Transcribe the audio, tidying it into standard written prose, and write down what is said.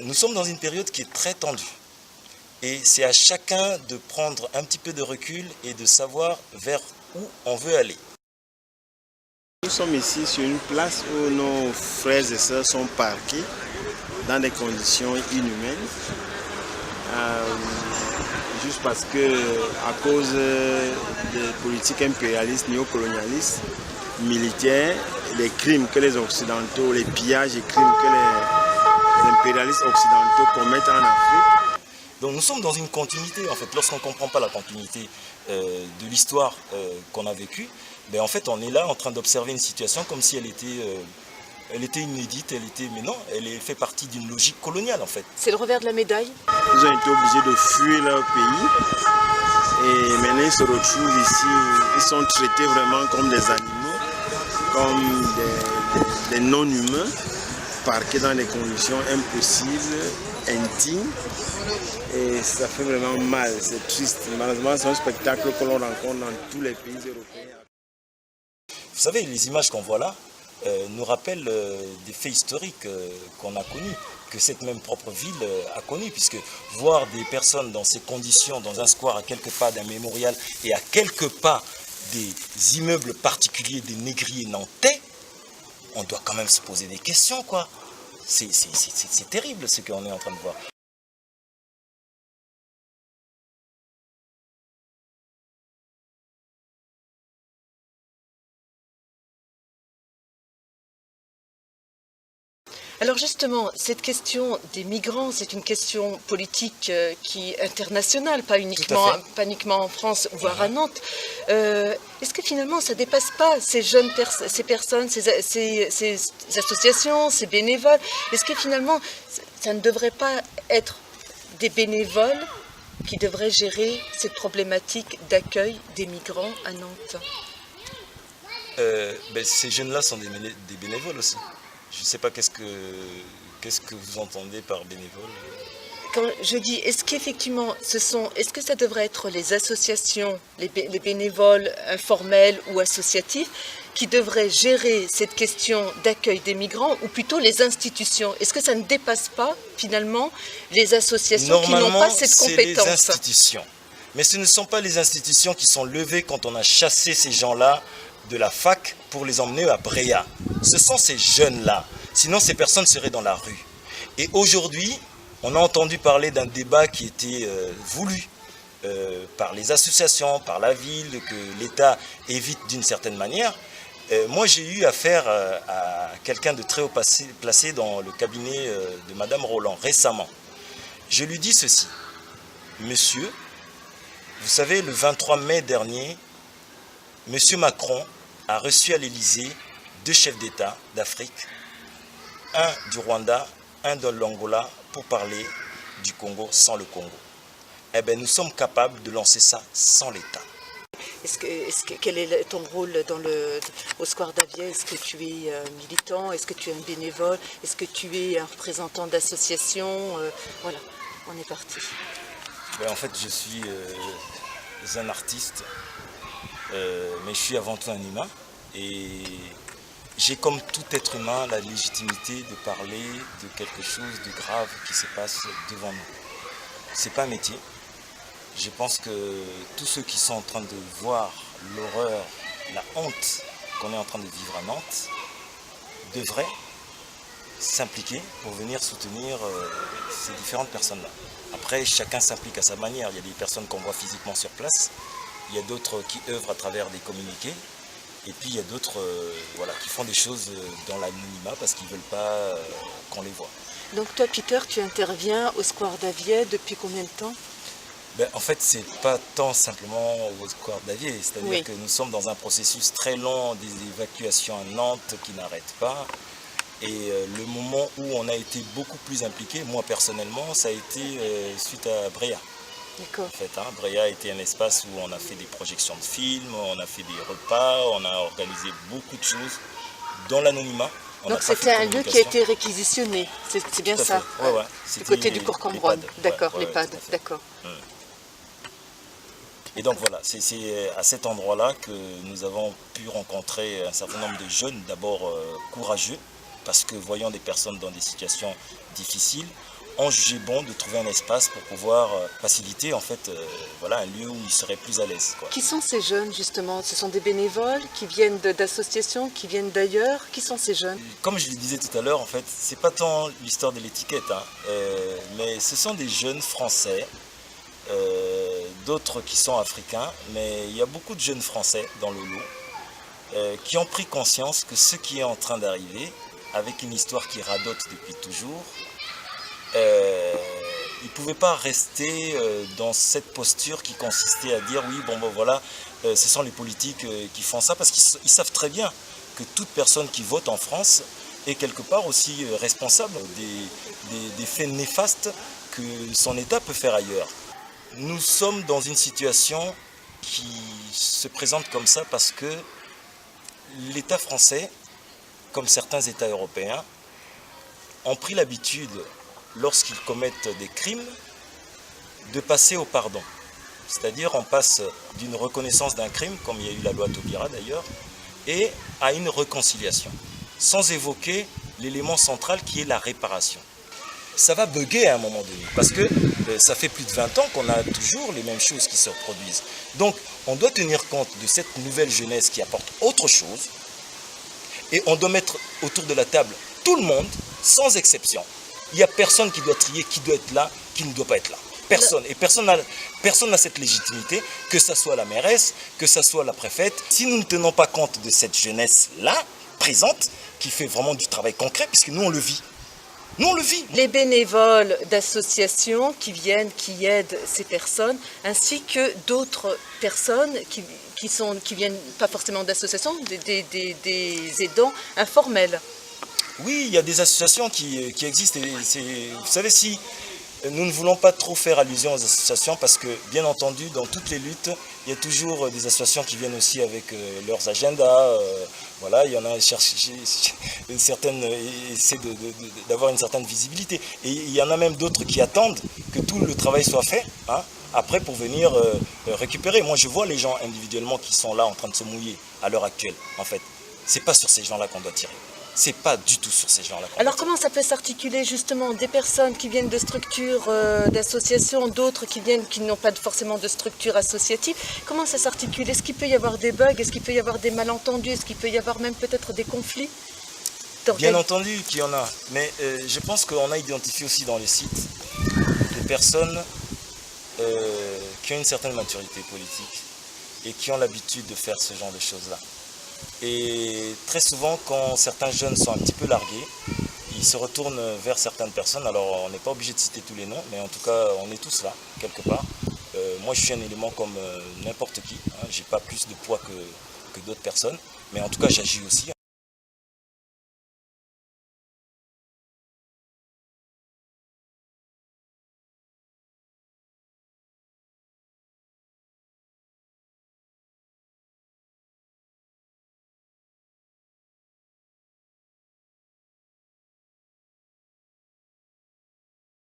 Nous sommes dans une période qui est très tendue et c'est à chacun de prendre un petit peu de recul et de savoir vers où on veut aller. Nous sommes ici sur une place où nos frères et sœurs sont parqués dans des conditions inhumaines, juste parce que à cause des politiques impérialistes, néocolonialistes, militaires, les crimes que les Occidentaux, les pillages et crimes que les impérialistes occidentaux commettent en Afrique. Donc nous sommes dans une continuité en fait. Lorsqu'on ne comprend pas la continuité de l'histoire qu'on a vécue, ben, en fait on est là en train d'observer une situation comme si elle était inédite, mais non, elle fait partie d'une logique coloniale en fait. C'est le revers de la médaille. Ils ont été obligés de fuir leur pays et maintenant ils se retrouvent ici, ils sont traités vraiment comme des animaux, comme des non-humains, parqués dans des conditions impossibles, intimes, et ça fait vraiment mal, c'est triste. Malheureusement, c'est un spectacle que l'on rencontre dans tous les pays européens. Vous savez, les images qu'on voit là nous rappellent des faits historiques qu'on a connus, que cette même propre ville a connus, puisque voir des personnes dans ces conditions, dans un square à quelques pas d'un mémorial et à quelques pas des immeubles particuliers des négriers nantais, on doit quand même se poser des questions, quoi. C'est terrible ce qu'on est en train de voir. Alors justement, cette question des migrants, c'est une question politique qui est internationale, pas uniquement en France, voire à Nantes. Est-ce que finalement ça ne dépasse pas ces personnes, ces associations, ces bénévoles? Est-ce que finalement ça ne devrait pas être des bénévoles qui devraient gérer cette problématique d'accueil des migrants à Nantes? Ces jeunes-là sont des bénévoles aussi. Je ne sais pas qu'est-ce que vous entendez par bénévole. Quand je dis, est-ce qu'effectivement, est-ce que ça devrait être les associations, les bénévoles informels ou associatifs qui devraient gérer cette question d'accueil des migrants, ou plutôt les institutions? Est-ce que ça ne dépasse pas finalement les associations qui n'ont pas cette compétence? Normalement, c'est les institutions. Mais ce ne sont pas les institutions qui sont levées quand on a chassé ces gens-là de la fac pour les emmener à Bréa. Ce sont ces jeunes-là. Sinon, ces personnes seraient dans la rue. Et aujourd'hui, on a entendu parler d'un débat qui était voulu par les associations, par la ville, que l'État évite d'une certaine manière. Moi, j'ai eu affaire à quelqu'un de très haut placé dans le cabinet de Madame Roland récemment. Je lui dis ceci. Monsieur, vous savez, le 23 mai dernier, Monsieur Macron a reçu à l'Élysée 2 chefs d'État d'Afrique, un du Rwanda, un de l'Angola, pour parler du Congo sans le Congo. Eh bien, nous sommes capables de lancer ça sans l'État. Quel est ton rôle au Square d'Avier? Est-ce que tu es militant? Est-ce que tu es un bénévole? Est-ce que tu es un représentant d'association? Voilà, on est parti. En fait, je suis un artiste. Mais je suis avant tout un humain et j'ai comme tout être humain la légitimité de parler de quelque chose de grave qui se passe devant nous. C'est pas un métier. Je pense que tous ceux qui sont en train de voir l'horreur, la honte qu'on est en train de vivre à Nantes devraient s'impliquer pour venir soutenir ces différentes personnes-là. Après, chacun s'implique à sa manière. Il y a des personnes qu'on voit physiquement sur place. Il y a d'autres qui œuvrent à travers des communiqués. Et puis il y a d'autres qui font des choses dans l'anonymat parce qu'ils ne veulent pas qu'on les voit. Donc toi, Peter, tu interviens au Square d'Avier depuis combien de temps? En fait, ce n'est pas tant simplement au Square d'Avier. C'est-à-dire que nous sommes dans un processus très long des évacuations à Nantes qui n'arrêtent pas. Et le moment où on a été beaucoup plus impliqué, moi personnellement, ça a été suite à Bréa. En fait, Bréa a été un espace où on a fait des projections de films, on a fait des repas, on a organisé beaucoup de choses dans l'anonymat. Donc c'était un lieu qui a été réquisitionné, c'est bien ça? Ouais. Du côté du cours Cambronne, d'accord, l'EHPAD, d'accord. Et donc voilà, c'est à cet endroit-là que nous avons pu rencontrer un certain nombre de jeunes, d'abord courageux, parce que voyant des personnes dans des situations difficiles, ont jugé bon de trouver un espace pour pouvoir faciliter en fait voilà, un lieu où ils seraient plus à l'aise. Qui sont ces jeunes justement? Ce sont des bénévoles qui viennent d'associations, qui viennent d'ailleurs? Qui sont ces jeunes? Comme je le disais tout à l'heure, en fait, c'est pas tant l'histoire de l'étiquette, hein, mais ce sont des jeunes Français, d'autres qui sont africains, mais il y a beaucoup de jeunes Français dans le lot qui ont pris conscience que ce qui est en train d'arriver, avec une histoire qui radote depuis toujours, ils ne pouvaient pas rester dans cette posture qui consistait à dire oui, bon, voilà, ce sont les politiques qui font ça, parce qu'ils savent très bien que toute personne qui vote en France est quelque part aussi responsable des faits néfastes que son État peut faire ailleurs. Nous sommes dans une situation qui se présente comme ça parce que l'État français, comme certains États européens, ont pris l'habitude, lorsqu'ils commettent des crimes, de passer au pardon. C'est-à-dire on passe d'une reconnaissance d'un crime, comme il y a eu la loi Taubira d'ailleurs, et à une réconciliation, sans évoquer l'élément central qui est la réparation. Ça va bugger à un moment donné, parce que ça fait plus de 20 ans qu'on a toujours les mêmes choses qui se reproduisent. Donc on doit tenir compte de cette nouvelle jeunesse qui apporte autre chose, et on doit mettre autour de la table tout le monde, sans exception. Il n'y a personne qui doit trier, qui doit être là, qui ne doit pas être là. Personne. Et personne n'a cette légitimité, que ce soit la mairesse, que ce soit la préfète. Si nous ne tenons pas compte de cette jeunesse-là, présente, qui fait vraiment du travail concret, puisque nous on le vit. Nous on le vit. Les bénévoles d'associations qui viennent, qui aident ces personnes, ainsi que d'autres personnes qui viennent pas forcément d'associations, des aidants informels. Oui, il y a des associations qui existent. Et vous savez, si nous ne voulons pas trop faire allusion aux associations, parce que, bien entendu, dans toutes les luttes, il y a toujours des associations qui viennent aussi avec leurs agendas. Voilà, il y en a certaines essaient d'avoir une certaine visibilité. Et il y en a même d'autres qui attendent que tout le travail soit fait, hein, après pour venir récupérer. Moi, je vois les gens individuellement qui sont là en train de se mouiller à l'heure actuelle, en fait. C'est pas sur ces gens-là qu'on doit tirer. C'est pas du tout sur ces gens-là. Alors comment ça peut s'articuler justement des personnes qui viennent de structures d'associations, d'autres qui n'ont pas forcément de structure associative? Comment ça s'articule? Est-ce qu'il peut y avoir des bugs? Est-ce qu'il peut y avoir des malentendus? Est-ce qu'il peut y avoir même peut-être des conflits? Bien entendu qu'il y en a, mais je pense qu'on a identifié aussi dans les sites des personnes qui ont une certaine maturité politique et qui ont l'habitude de faire ce genre de choses-là. Et très souvent, quand certains jeunes sont un petit peu largués, ils se retournent vers certaines personnes. Alors, on n'est pas obligé de citer tous les noms, mais en tout cas, on est tous là, quelque part. Moi, je suis un élément comme n'importe qui. Hein. Je n'ai pas plus de poids que d'autres personnes. Mais en tout cas, j'agis aussi.